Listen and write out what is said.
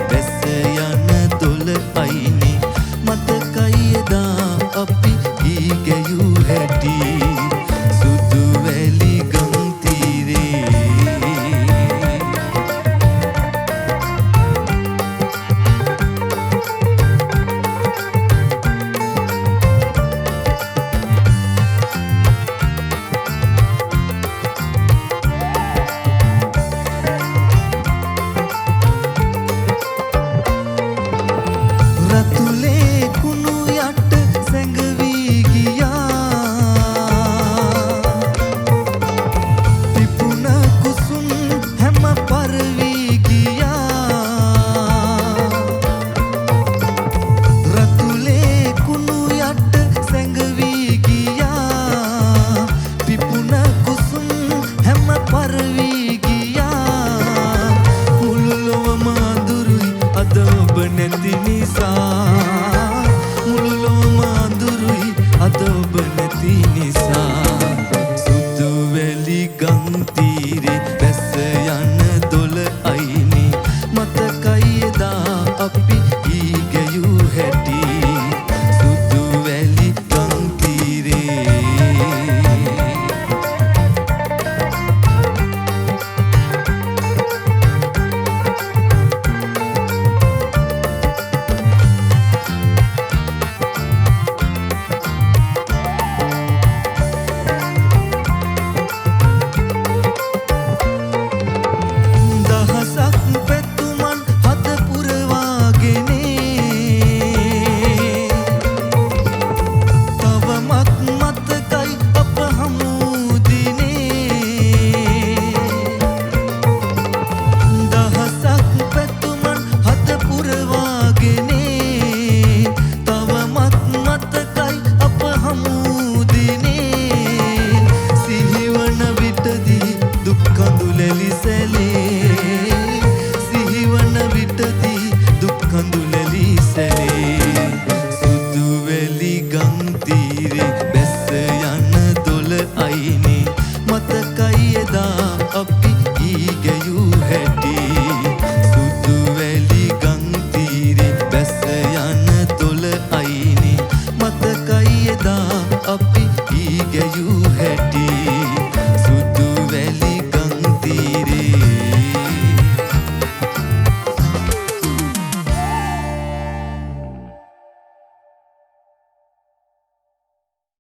වැස්ස යන දොළ අයිනේ මතකයි එදා අපි ගී ගැයූ හැටි සුදු වැලි ගම් තීරේ රතුලේ කුණු යට සැඟවී ගියා පිපුණ කුසුම් හැම පරවී ගියා රතුලේ කුණු යට සැඟවී ගියා පිපුණ කුසුම් හැම පරවී ගියා මුළු ලොවම අඳුරුයි අද ඔබ නැති නිසා මුළු ලොවම අඳුරුයි අද ඔබ නැති නිසා සුදු වැලි ගම් තීරේ වැස්ස යන දොළ අයිනේ මතකයි එදා අපි